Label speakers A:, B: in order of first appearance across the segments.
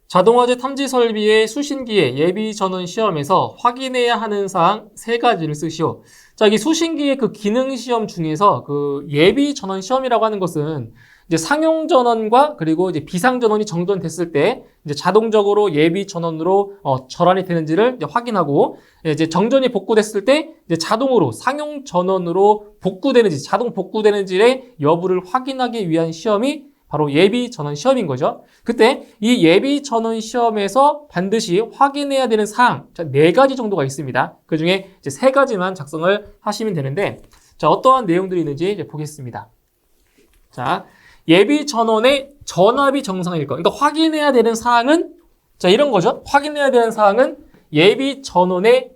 A: 자동화재 탐지 설비의 수신기의 예비 전원 시험에서 확인해야 하는 사항 3가지를 쓰시오. 자, 이 수신기의 그 기능 시험 중에서 그 예비 전원 시험이라고 하는 것은 이제 상용 전원과 그리고 이제 비상 전원이 정전됐을 때 이제 자동적으로 예비 전원으로 전환이 되는지를 이제 확인하고, 이제 정전이 복구됐을 때 이제 자동으로 상용 전원으로 복구되는지, 자동 복구되는지의 여부를 확인하기 위한 시험이 바로 예비 전원 시험인 거죠. 그때 이 예비 전원 시험에서 반드시 확인해야 되는 사항, 4가지 정도가 있습니다. 그 중에 이제 3가지만 작성을 하시면 되는데, 자, 어떠한 내용들이 있는지 이제 보겠습니다. 자, 예비 전원의 전압이 정상일 것. 그러니까 확인해야 되는 사항은, 자, 이런 거죠. 확인해야 되는 사항은 예비 전원의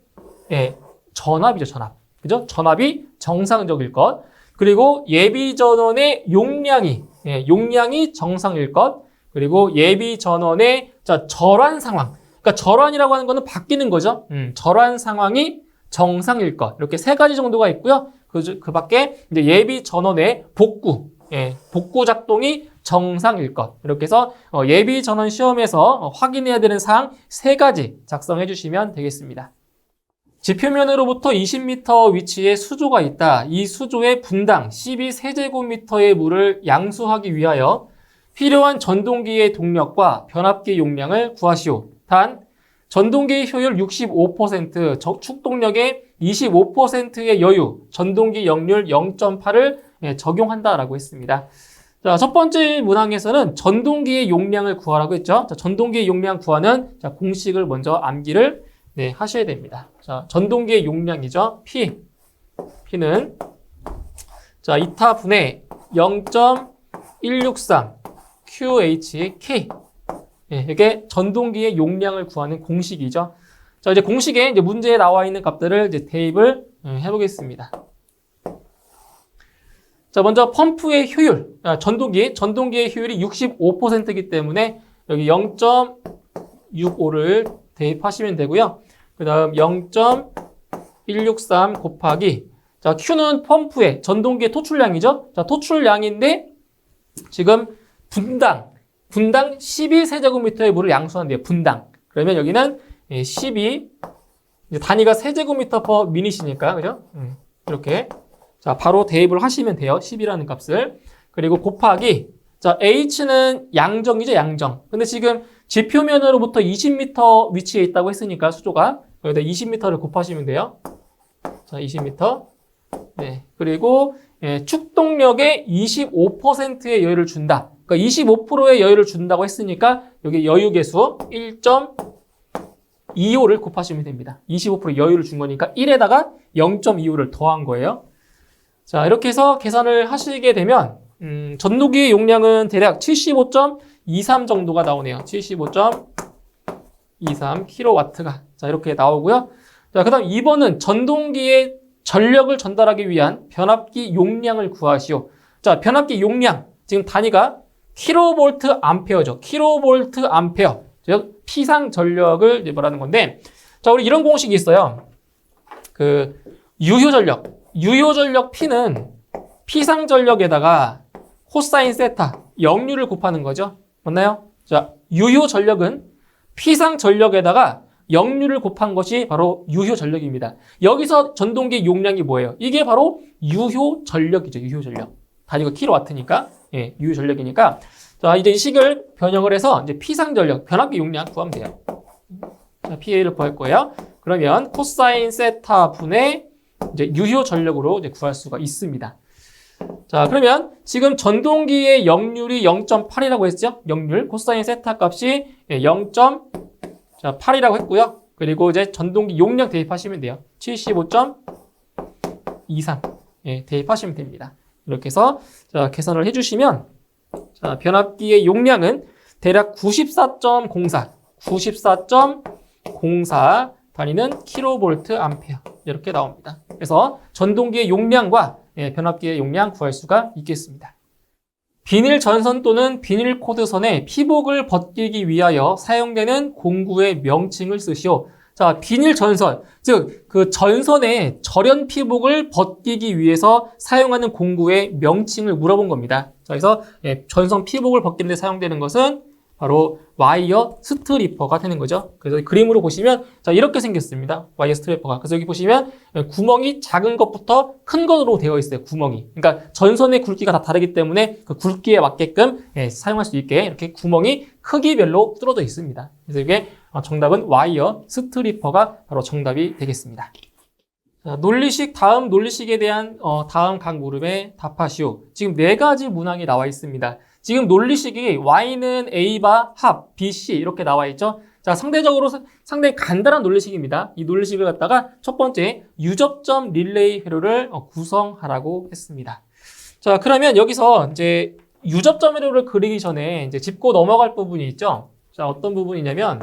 A: 전압이죠, 전압. 그죠? 전압이 정상적일 것. 그리고 예비 전원의 용량이 정상일 것. 그리고 예비 전원의 절환 상황. 그러니까 절환이라고 하는 거는 바뀌는 거죠. 절환 상황이 정상일 것. 이렇게 3가지 정도가 있고요. 그 밖에 이제 예비 전원의 복구 작동이 정상일 것. 이렇게 해서 예비 전원 시험에서 확인해야 되는 사항 3가지 작성해 주시면 되겠습니다. 지표면으로부터 20m 위치에 수조가 있다. 이 수조의 분당 12세제곱미터의 물을 양수하기 위하여 필요한 전동기의 동력과 변압기 용량을 구하시오. 단, 전동기의 효율 65%, 축동력의 25%의 여유, 전동기 역률 0.8을 적용한다라고 했습니다. 자, 첫 번째 문항에서는 전동기의 용량을 구하라고 했죠. 자, 전동기의 용량 구하는 공식을 먼저 암기를 하셔야 됩니다. 자, 전동기의 용량이죠. P는 자, 이타분의 0.163 QH의 K. 이게 전동기의 용량을 구하는 공식이죠. 자, 이제 공식에 이제 문제에 나와 있는 값들을 이제 대입을 해보겠습니다. 자, 먼저 펌프의 효율. 전동기의 효율이 65%이기 때문에 여기 0.65를 대입하시면 되고요. 그 다음 0.163 곱하기, 자, Q는 펌프의 전동기의 토출량이죠. 자, 토출량인데 지금 분당 12세제곱미터의 물을 양수한대요. 분당. 그러면 여기는 12, 단위가 세제곱미터 per 미닛이니까, 그죠? 이렇게. 자, 바로 대입을 하시면 돼요. 10이라는 값을. 그리고 곱하기, 자, H는 양정이죠, 양정. 근데 지금 지표면으로부터 20m 위치에 있다고 했으니까 수조가 여기다 20m를 곱하시면 돼요. 자, 20m. 네. 그리고 축동력의 25%의 여유를 준다. 그러니까 25%의 여유를 준다고 했으니까 여기 여유 계수 1.25를 곱하시면 됩니다. 25% 여유를 준 거니까 1에다가 0.25를 더한 거예요. 자, 이렇게 해서 계산을 하시게 되면 전동기의 용량은 대략 75.23 정도가 나오네요. 75.23 kW가. 자, 이렇게 나오고요. 자, 그다음 2번은 전동기의 전력을 전달하기 위한 변압기 용량을 구하시오. 자, 변압기 용량. 지금 단위가 킬로볼트 암페어죠. 킬로볼트 암페어. 즉 피상 전력을 말하는 건데, 자, 우리 이런 공식이 있어요. 그 유효 전력 P는 피상 전력에다가 코사인 세타 역률을 곱하는 거죠. 맞나요? 자, 유효 전력은 피상 전력에다가 역률을 곱한 것이 바로 유효 전력입니다. 여기서 전동기 용량이 뭐예요? 이게 바로 유효 전력이죠. 유효 전력. 단위가 킬로와트니까, 유효 전력이니까. 자, 이제 이 식을 변형을 해서 이제 피상 전력, 변압기 용량 구하면 돼요. 자, PA를 구할 거예요. 그러면 코사인 세타 분의 이제 유효 전력으로 이제 구할 수가 있습니다. 자, 그러면 지금 전동기의 역률이 0.8이라고 했죠? 역률, 코사인 세타 값이 0.8이라고 했고요. 그리고 이제 전동기 용량 대입하시면 돼요. 75.23 대입하시면 됩니다. 이렇게 해서 자, 계산을 해주시면 자, 변압기의 용량은 대략 94.04 단위는 킬로볼트 암페어 이렇게 나옵니다. 그래서 전동기의 용량과 변압기의 용량 구할 수가 있겠습니다. 비닐 전선 또는 비닐 코드선의 피복을 벗기기 위하여 사용되는 공구의 명칭을 쓰시오. 자, 비닐 전선, 즉 그 전선의 절연 피복을 벗기기 위해서 사용하는 공구의 명칭을 물어본 겁니다. 자, 그래서 전선 피복을 벗기는 데 사용되는 것은 바로 와이어 스트리퍼가 되는 거죠. 그래서 그림으로 보시면 자 이렇게 생겼습니다. 와이어 스트리퍼가. 그래서 여기 보시면 구멍이 작은 것부터 큰 것으로 되어 있어요. 구멍이. 그러니까 전선의 굵기가 다 다르기 때문에 그 굵기에 맞게끔 사용할 수 있게 이렇게 구멍이 크기별로 뚫어져 있습니다. 그래서 이게 정답은 와이어 스트리퍼가 바로 정답이 되겠습니다. 자, 논리식, 다음 논리식에 대한 다음 각 물음에 답하시오. 지금 네 가지 문항이 나와 있습니다. 지금 논리식이 y는 a바 합, bc 이렇게 나와 있죠. 자, 상대적으로 상당히 간단한 논리식입니다. 이 논리식을 갖다가 첫 번째 유접점 릴레이 회로를 구성하라고 했습니다. 자, 그러면 여기서 이제 유접점 회로를 그리기 전에 이제 짚고 넘어갈 부분이 있죠. 자, 어떤 부분이냐면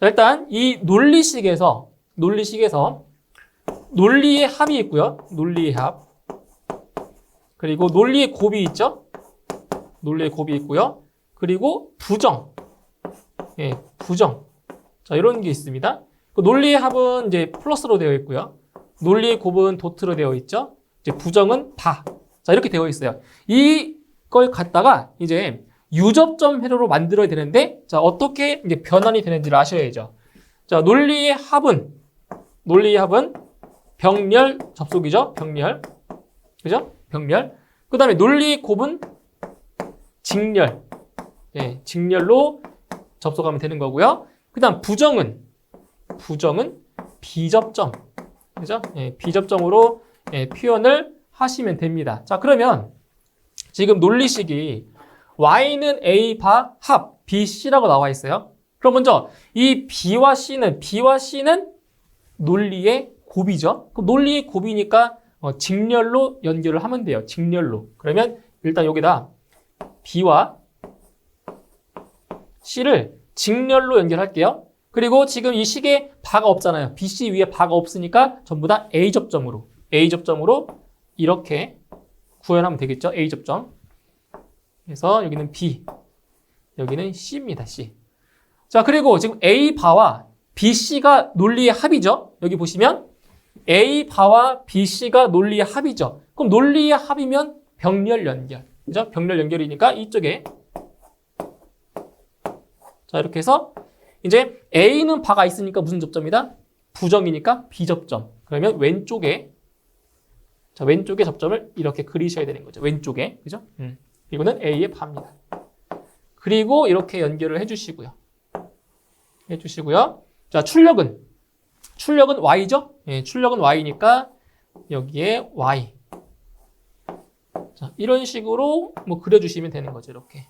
A: 자, 일단 이 논리식에서 논리의 합이 있고요. 논리의 합. 그리고 논리의 곱이 있죠. 논리의 곱이 있고요. 그리고 부정. 부정. 자, 이런 게 있습니다. 그 논리의 합은 이제 플러스로 되어 있고요. 논리의 곱은 도트로 되어 있죠. 이제 부정은 다. 자, 이렇게 되어 있어요. 이걸 갖다가 이제 유접점 회로로 만들어야 되는데, 자, 어떻게 이제 변환이 되는지를 아셔야죠. 자, 논리의 합은 병렬 접속이죠. 병렬. 그죠? 병렬. 그 다음에 논리의 곱은 직렬. 직렬로 접속하면 되는 거고요. 그 다음 부정은 비접점. 그죠? 비접점으로 표현을 하시면 됩니다. 자, 그러면 지금 논리식이 y는 a 바 합 bc라고 나와 있어요. 그럼 먼저 이 b와 c는 논리의 곱이죠. 그럼 논리의 곱이니까 직렬로 연결을 하면 돼요. 직렬로. 그러면 일단 여기다 b와 c를 직렬로 연결할게요. 그리고 지금 이 식에 바가 없잖아요. BC 위에 바가 없으니까 전부 다 A접점으로 이렇게 구현하면 되겠죠. A접점. 그래서 여기는 B, 여기는 C입니다. C. 자, 그리고 지금 A 바와 BC가 논리의 합이죠. 여기 보시면 A 바와 BC가 논리의 합이죠. 그럼 논리의 합이면 병렬 연결. 그죠? 병렬 연결이니까 이쪽에 자, 이렇게 해서 이제 A는 바가 있으니까 무슨 접점이다? 부정이니까 B접점. 그러면 왼쪽에 접점을 이렇게 그리셔야 되는 거죠. 왼쪽에. 그죠? 이거는 A의 바입니다. 그리고 이렇게 연결을 해주시고요. 자, 출력은 Y죠? 출력은 Y니까 여기에 Y. 자, 이런 식으로 뭐 그려주시면 되는 거죠. 이렇게.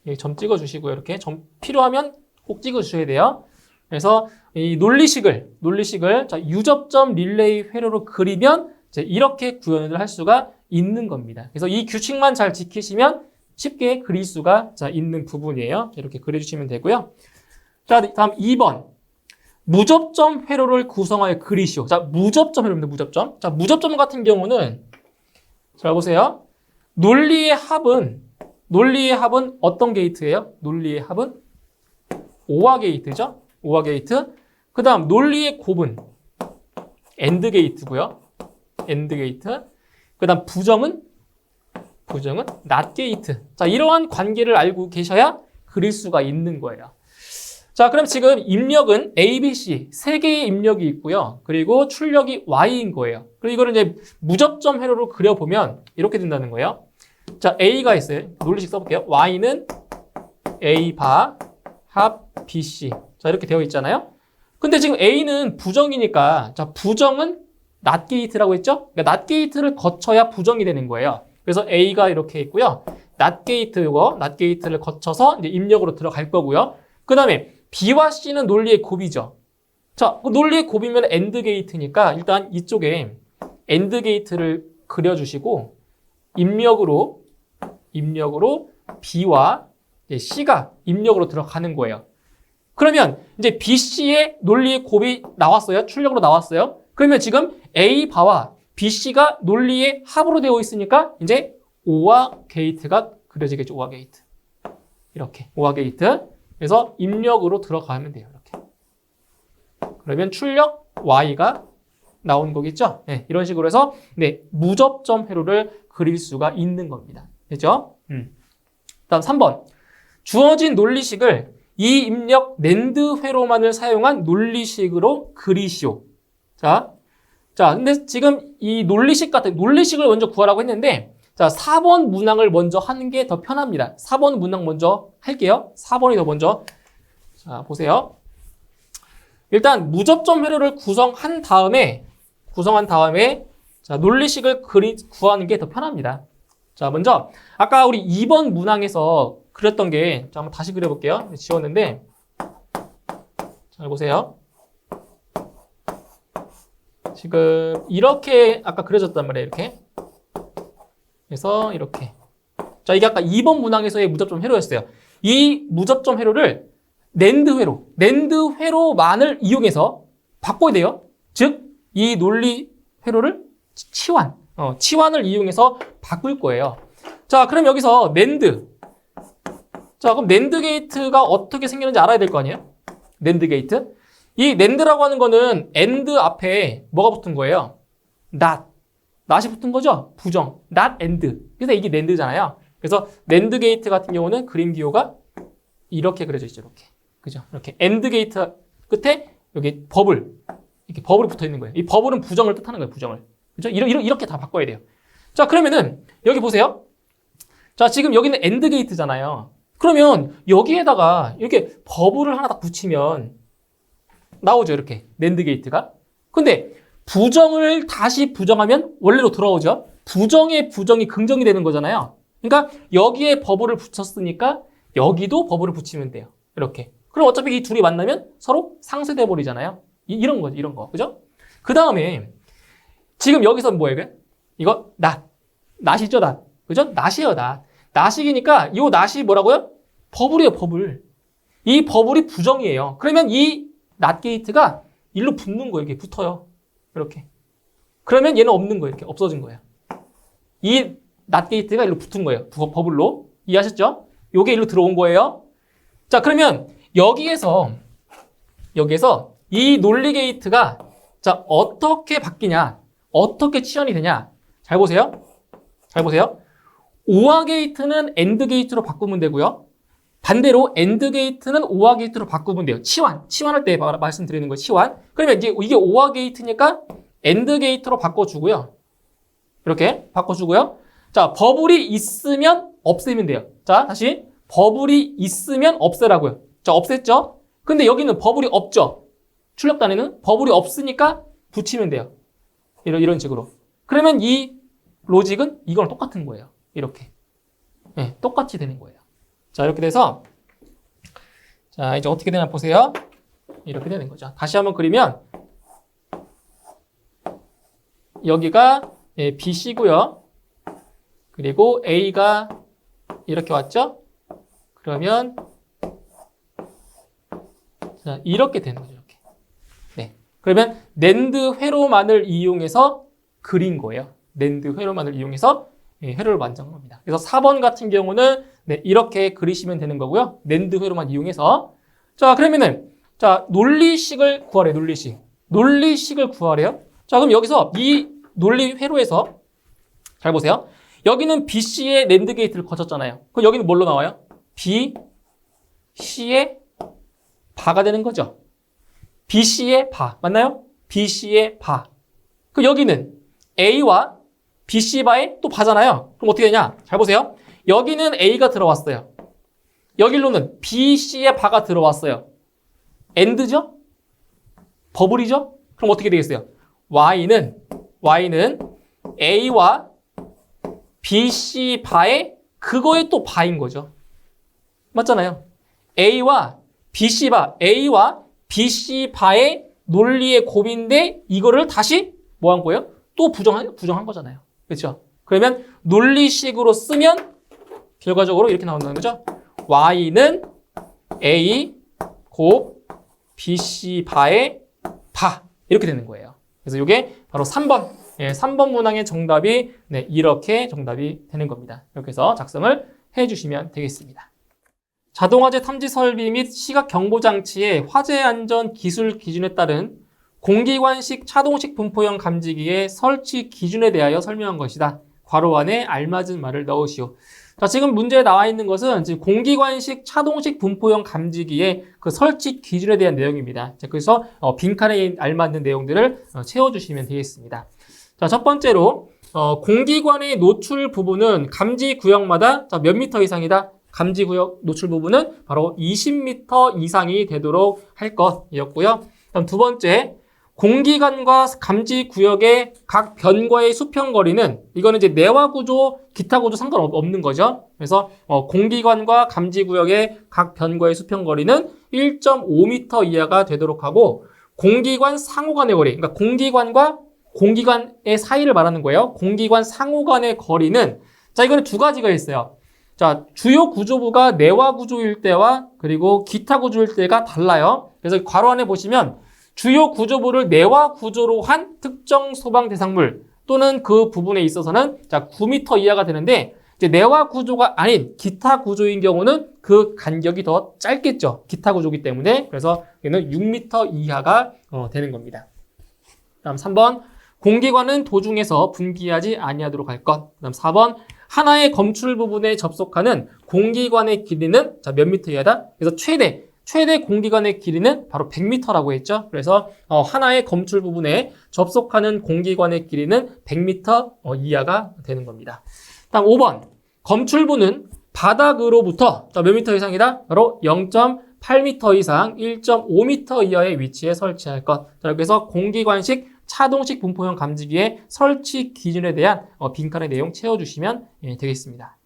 A: 여기 점 찍어주시고요. 이렇게 점 필요하면 꼭 찍어주셔야 돼요. 그래서 이 논리식을 자, 유접점 릴레이 회로로 그리면 이제 이렇게 구현을 할 수가 있는 겁니다. 그래서 이 규칙만 잘 지키시면 쉽게 그릴 수가 있는 부분이에요. 이렇게 그려주시면 되고요. 자, 다음 2번. 무접점 회로를 구성하여 그리시오. 자, 무접점 회로입니다. 무접점. 자, 무접점 같은 경우는 자, 보세요. 논리의 합은 어떤 게이트예요? 논리의 합은 오화 게이트죠? 오화 게이트. 그 다음 논리의 곱은 엔드 게이트고요. 엔드 게이트. 그 다음 부정은 낫 게이트. 자, 이러한 관계를 알고 계셔야 그릴 수가 있는 거예요. 자, 그럼 지금 입력은 A, B, C 세 개의 입력이 있고요. 그리고 출력이 Y인 거예요. 그리고 이거를 이제 무접점 회로로 그려보면 이렇게 된다는 거예요. 자, A가 있어요. 논리식 써볼게요. Y는 A 바 합 BC. 자, 이렇게 되어 있잖아요. 근데 지금 A는 부정이니까, 자, 부정은 낫 게이트라고 했죠? 그러니까 낫 게이트를 거쳐야 부정이 되는 거예요. 그래서 A가 이렇게 있고요. 낫 게이트를 거쳐서 이제 입력으로 들어갈 거고요. 그 다음에 B와 C는 논리의 곱이죠. 자, 논리의 곱이면 엔드 게이트니까 일단 이쪽에 엔드 게이트를 그려주시고 입력으로 B와 C가 입력으로 들어가는 거예요. 그러면 이제 BC의 논리의 곱이 나왔어요. 출력으로 나왔어요. 그러면 지금 A 바와 BC가 논리의 합으로 되어 있으니까 이제 오화 게이트가 그려지겠죠. 오화 게이트. 이렇게 오화 게이트. 그래서 입력으로 들어가면 돼요. 이렇게. 그러면 출력 Y가 나오는 거겠죠? 네, 이런 식으로 해서 무접점 회로를 그릴 수가 있는 겁니다. 됐죠? 다음 3번. 주어진 논리식을 이 입력 낸드 회로만을 사용한 논리식으로 그리시오. 자, 근데 지금 이 논리식을 먼저 구하라고 했는데, 자, 4번 문항을 먼저 하는 게 더 편합니다. 4번 문항 먼저 할게요. 4번이 더 먼저. 자, 보세요. 일단 무접점 회로를 구성한 다음에, 자, 논리식을 구하는 게 더 편합니다. 자, 먼저 아까 우리 2번 문항에서 그렸던 게, 자, 한번 다시 그려볼게요. 지웠는데, 잘 보세요. 지금 이렇게 아까 그려졌단 말이에요. 이렇게. 그래서 이렇게. 자, 이게 아까 2번 문항에서의 무접점 회로였어요. 이 무접점 회로를 낸드 회로만을 이용해서 바꿔야 돼요. 즉, 이 논리 회로를 치환을 이용해서 바꿀 거예요. 자, 그럼 여기서 자, 그럼 낸드 게이트가 어떻게 생기는지 알아야 될 거 아니에요? 낸드 게이트. 이 낸드라고 하는 거는 and 앞에 뭐가 붙은 거예요? not이 붙은 거죠? 부정. not and. 그래서 이게 낸드잖아요. 그래서 낸드 게이트 같은 경우는 그림 기호가 이렇게 그려져 있죠. 이렇게. 그죠? 이렇게 and 게이트 끝에 여기 이렇게 버블이 붙어 있는 거예요. 이 버블은 부정을 뜻하는 거예요. 부정을. 그죠? 이렇게 다 바꿔야 돼요. 자, 그러면은 여기 보세요. 자, 지금 여기는 and 게이트잖아요. 그러면 여기에다가 이렇게 버블을 하나 딱 붙이면 나오죠. 이렇게 낸드 게이트가. 근데 부정을 다시 부정하면 원래로 돌아오죠. 부정의 부정이 긍정이 되는 거잖아요. 그러니까 여기에 버블을 붙였으니까 여기도 버블을 붙이면 돼요. 이렇게. 그럼 어차피 이 둘이 만나면 서로 상쇄돼 버리잖아요. 이런 거죠. 이런 거. 그죠? 그 다음에 지금 여기서 뭐예요? 이거 not이죠. not. 그죠? not이에요. not이니까 이 not이 뭐라고요? 버블이에요. 버블. 이 버블이 부정이에요. 그러면 이 not 게이트가 일로 붙는 거예요. 이렇게 붙어요. 이렇게. 그러면 얘는 없는 거예요. 이렇게 없어진 거예요. 이 not 게이트가 일로 붙은 거예요. 버블로. 이해하셨죠? 요게 일로 들어온 거예요. 자, 그러면 여기에서 이 논리 게이트가 자, 어떻게 바뀌냐? 어떻게 치환이 되냐? 잘 보세요. OR 게이트는 AND 게이트로 바꾸면 되고요. 반대로 AND 게이트는 OR 게이트로 바꾸면 돼요. 치환할 때 말씀드리는 거예요. 치환. 그러면 이제 이게 OR 게이트니까 AND 게이트로 바꿔주고요. 이렇게 바꿔주고요. 자, 버블이 있으면 없애면 돼요. 자, 다시 버블이 있으면 없애라고요. 자, 없앴죠? 근데 여기는 버블이 없죠? 출력단에는 버블이 없으니까 붙이면 돼요. 이런 식으로. 그러면 이 로직은 이거랑 똑같은 거예요. 이렇게. 네, 똑같이 되는 거예요. 자, 이렇게 돼서 자, 이제 어떻게 되나 보세요. 이렇게 되는 거죠. 다시 한번 그리면 여기가 BC고요. 그리고 A가 이렇게 왔죠? 그러면 자, 이렇게 되는 거죠. 이렇게. 네. 그러면 낸드 회로만을 이용해서 그린 거예요. 낸드 회로만을 이용해서 회로를 완성한 겁니다. 그래서 4번 같은 경우는 네, 이렇게 그리시면 되는 거고요. 낸드 회로만 이용해서. 자, 그러면은 자, 논리식을 구하래요. 논리식을 구하래요. 자, 그럼 여기서 이 논리 회로에서 잘 보세요. 여기는 BC의 낸드 게이트를 거쳤잖아요. 그럼 여기는 뭘로 나와요? BC의 바가 되는 거죠. BC의 바. 맞나요? BC의 바. 그럼 여기는 A와 BC 바의 또 바잖아요. 그럼 어떻게 되냐? 잘 보세요. 여기는 A가 들어왔어요. 여기로는 BC의 바가 들어왔어요. AND죠? 버블이죠? 그럼 어떻게 되겠어요? Y는 A와 BC 바의 그거의 또 바인 거죠. 맞잖아요. A와 BC 바의 논리의 곱인데 이거를 다시 뭐 한 거예요? 또 부정한 거잖아요. 그렇죠? 그러면 논리식으로 쓰면 결과적으로 이렇게 나온다는 거죠. Y는 A 곱 BC 바의 바 이렇게 되는 거예요. 그래서 이게 바로 3번 3번 문항의 정답이 이렇게 정답이 되는 겁니다. 이렇게 해서 작성을 해주시면 되겠습니다. 자동화재 탐지 설비 및 시각 경보 장치의 화재 안전 기술 기준에 따른 공기관식 차동식 분포형 감지기의 설치 기준에 대하여 설명한 것이다. 괄호 안에 알맞은 말을 넣으시오. 자, 지금 문제에 나와 있는 것은 지금 공기관식 차동식 분포형 감지기의 그 설치 기준에 대한 내용입니다. 자, 그래서 빈칸에 알맞는 내용들을 채워주시면 되겠습니다. 자, 첫 번째로 공기관의 노출 부분은 감지 구역마다 몇 미터 이상이다? 감지 구역 노출 부분은 바로 20m 이상이 되도록 할 것이었고요. 그다음 두 번째, 공기관과 감지 구역의 각 변과의 수평 거리는 이거는 이제 내화 구조, 기타 구조 상관없는 거죠. 그래서 공기관과 감지 구역의 각 변과의 수평 거리는 1.5m 이하가 되도록 하고 공기관 상호간의 거리, 그러니까 공기관과 공기관의 사이를 말하는 거예요. 공기관 상호간의 거리는 자, 이거는 두 가지가 있어요. 자, 주요 구조부가 내화 구조일 때와 그리고 기타 구조일 때가 달라요. 그래서 괄호 안에 보시면 주요 구조부를 내화 구조로 한 특정 소방 대상물 또는 그 부분에 있어서는 자 9m 이하가 되는데 이제 내화 구조가 아닌 기타 구조인 경우는 그 간격이 더 짧겠죠. 기타 구조이기 때문에. 그래서 얘는 6m 이하가 되는 겁니다. 다음 3번. 공기관은 도중에서 분기하지 아니하도록 할 것. 그다음 4번. 하나의 검출 부분에 접속하는 공기관의 길이는 자 몇 미터 이하다? 그래서 최대 공기관의 길이는 바로 100m라고 했죠. 그래서 하나의 검출 부분에 접속하는 공기관의 길이는 100m 이하가 되는 겁니다. 다음 5번. 검출부는 바닥으로부터 몇 미터 이상이다? 바로 0.8m 이상 1.5m 이하의 위치에 설치할 것. 자, 그래서 공기관식 차동식 분포형 감지기의 설치 기준에 대한 빈칸의 내용 채워주시면 되겠습니다.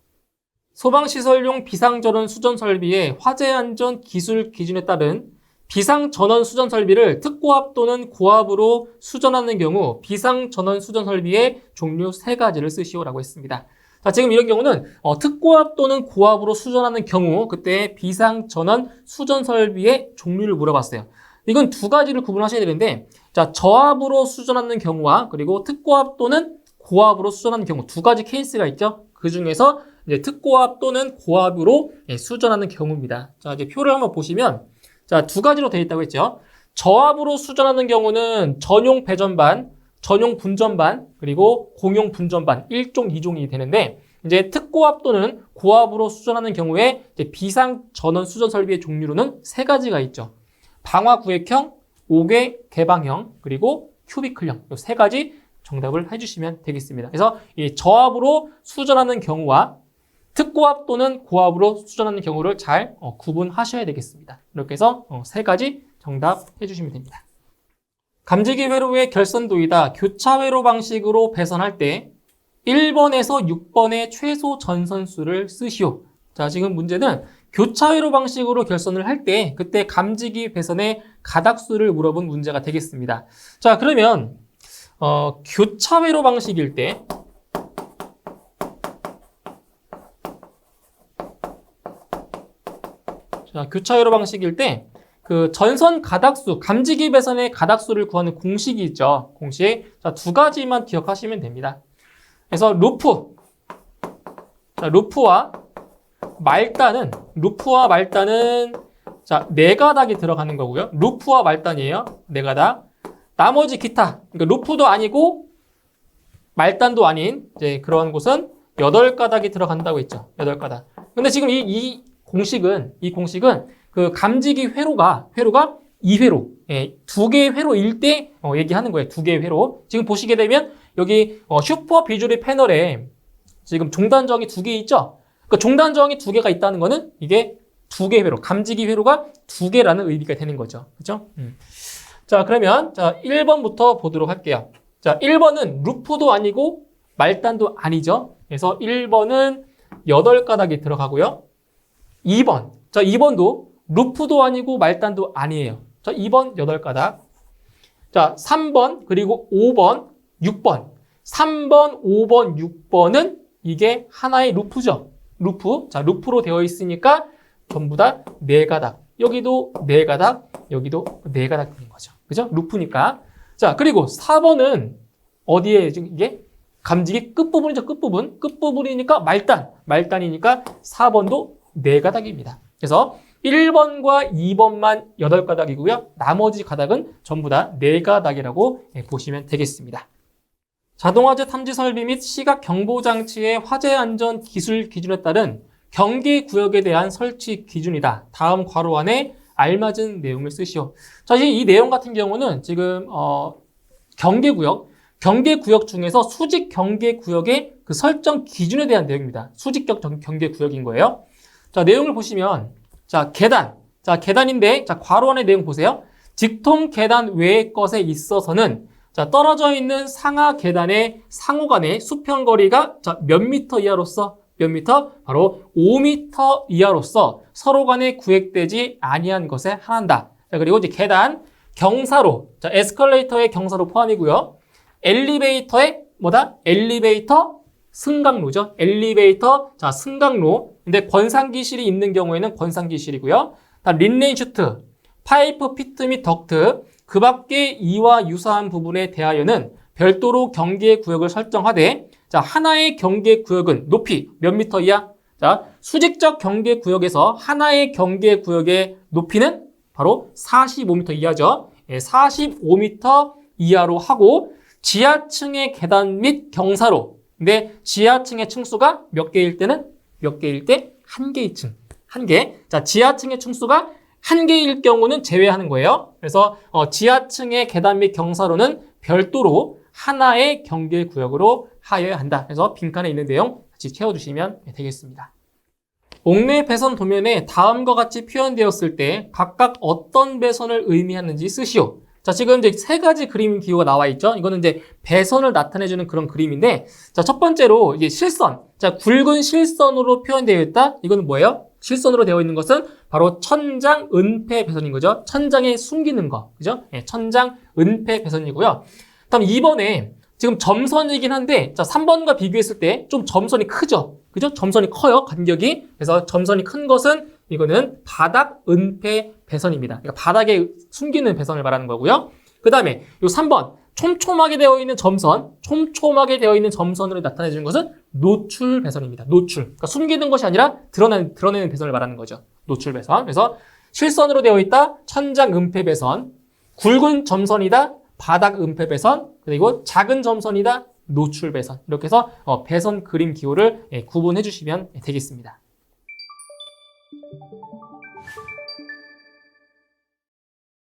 A: 소방시설용 비상전원 수전 설비의 화재안전 기술 기준에 따른 비상전원 수전 설비를 특고압 또는 고압으로 수전하는 경우 비상전원 수전 설비의 종류 3가지를 쓰시오라고 했습니다. 자, 지금 이런 경우는 특고압 또는 고압으로 수전하는 경우 그때 비상전원 수전 설비의 종류를 물어봤어요. 이건 두 가지를 구분하셔야 되는데 자, 저압으로 수전하는 경우와 그리고 특고압 또는 고압으로 수전하는 경우 두 가지 케이스가 있죠. 그 중에서 이제 특고압 또는 고압으로 수전하는 경우입니다. 자, 이제 표를 한번 보시면 자, 두 가지로 되어 있다고 했죠. 저압으로 수전하는 경우는 전용 배전반, 전용 분전반, 그리고 공용 분전반 1종, 2종이 되는데 이제 특고압 또는 고압으로 수전하는 경우에 이제 비상 전원 수전 설비의 종류로는 3가지가 있죠. 방화 구획형, 5개 개방형, 그리고 큐비클형 이 3가지 정답을 해주시면 되겠습니다. 그래서 이 저압으로 수전하는 경우와 특고압 또는 고압으로 수전하는 경우를 잘 구분하셔야 되겠습니다. 이렇게 해서 3가지 정답 해주시면 됩니다. 감지기 회로의 결선도이다. 교차 회로 방식으로 배선할 때 1번에서 6번의 최소 전선수를 쓰시오. 자, 지금 문제는 교차 회로 방식으로 결선을 할 때 그때 감지기 배선의 가닥수를 물어본 문제가 되겠습니다. 자, 그러면 교차 회로 방식일 때 자, 교차 회로 방식일 때 그 전선 가닥수, 감지기 배선의 가닥수를 구하는 공식이 있죠. 공식. 자, 두 가지만 기억하시면 됩니다. 그래서 루프와 말단은 자, 4가닥이 들어가는 거고요. 루프와 말단이에요. 4가닥. 나머지 기타. 그러니까 루프도 아니고 말단도 아닌 이제 그런 곳은 8가닥이 들어간다고 했죠. 8가닥. 근데 지금 이 공식은 그 감지기 회로가 2회로, 2개의 회로일 때 얘기하는 거예요. 2개의 회로. 지금 보시게 되면 여기 슈퍼 비주얼 패널에 지금 종단저항이 2개 있죠? 그러니까 종단저항이 2개가 있다는 거는 이게 2개의 회로, 감지기 회로가 2개라는 의미가 되는 거죠. 그렇죠? 자, 그러면 자, 1번부터 보도록 할게요. 자, 1번은 루프도 아니고 말단도 아니죠. 그래서 1번은 8가닥이 들어가고요. 2번. 자, 2번도 루프도 아니고 말단도 아니에요. 자, 2번 8가닥. 자, 3번, 그리고 5번, 6번. 3번, 5번, 6번은 이게 하나의 루프죠. 루프. 자, 루프로 되어 있으니까 전부 다 4가닥. 여기도 4가닥, 여기도 4가닥 되는 거죠. 그죠? 루프니까. 자, 그리고 4번은 어디에 이게? 감지기 끝부분이죠. 끝부분이니까 말단이니까 4번도 4가닥입니다. 그래서 1번과 2번만 8가닥이고요. 나머지 가닥은 전부 다 4가닥이라고 보시면 되겠습니다. 자동화재 탐지 설비 및 시각 경보 장치의 화재 안전 기술 기준에 따른 경계 구역에 대한 설치 기준이다. 다음 괄호 안에 알맞은 내용을 쓰시오. 자, 이 내용 같은 경우는 지금 경계 구역 중에서 수직 경계 구역의 그 설정 기준에 대한 내용입니다. 수직적 경계 구역인 거예요. 자, 내용을 보시면 자, 계단인데 자, 괄호 안의 내용 보세요. 직통 계단 외의 것에 있어서는 자, 떨어져 있는 상하 계단의 상호 간의 수평거리가 자, 몇 미터 이하로서 몇 미터? 바로 5미터 이하로서 서로 간에 구획되지 아니한 것에 한한다. 자, 그리고 이제 계단, 경사로, 자, 에스컬레이터의 경사로 포함이고요. 엘리베이터의 뭐다? 엘리베이터 승강로죠. 엘리베이터, 자, 승강로. 근데 권상기실이 있는 경우에는 권상기실이고요. 다음 린레인 슈트, 파이프 피트 및 덕트, 그 밖에 이와 유사한 부분에 대하여는 별도로 경계 구역을 설정하되 자, 하나의 경계 구역은 높이 몇 미터 이하? 자, 수직적 경계 구역에서 하나의 경계 구역의 높이는 바로 45m 이하죠. 45m 이하로 하고 지하층의 계단 및 경사로. 근데 지하층의 층수가 몇 개일 때는 몇 개일 때 한 개의 층. 한 개. 자, 지하층의 층수가 한 개일 경우는 제외하는 거예요. 그래서 지하층의 계단 및 경사로는 별도로 하나의 경계 구역으로 하여야 한다. 그래서 빈칸에 있는 내용 같이 채워주시면 되겠습니다. 옥내 배선 도면에 다음과 같이 표현되었을 때 각각 어떤 배선을 의미하는지 쓰시오. 자, 지금 이제 세 가지 그림 기호가 나와 있죠. 이거는 이제 배선을 나타내주는 그런 그림인데, 자, 첫 번째로 이제 실선. 자, 굵은 실선으로 표현되어 있다. 이거는 뭐예요? 실선으로 되어 있는 것은 바로 천장 은폐 배선인 거죠. 천장에 숨기는 거. 그죠? 예, 천장 은폐 배선이고요. 다음 2번에 지금 점선이긴 한데, 자, 3번과 비교했을 때 좀 점선이 크죠? 그죠? 점선이 커요, 간격이. 그래서 점선이 큰 것은 이거는 바닥 은폐 배선입니다. 그러니까 바닥에 숨기는 배선을 말하는 거고요. 그 다음에 요 3번, 촘촘하게 되어 있는 점선, 촘촘하게 되어 있는 점선으로 나타내주는 것은 노출 배선입니다. 노출. 그러니까 숨기는 것이 아니라 드러내는 배선을 말하는 거죠. 노출 배선. 그래서 실선으로 되어 있다, 천장 은폐 배선. 굵은 점선이다, 바닥 은폐 배선. 그리고 작은 점선이다, 노출 배선. 이렇게 해서 배선 그림 기호를 구분해 주시면 되겠습니다.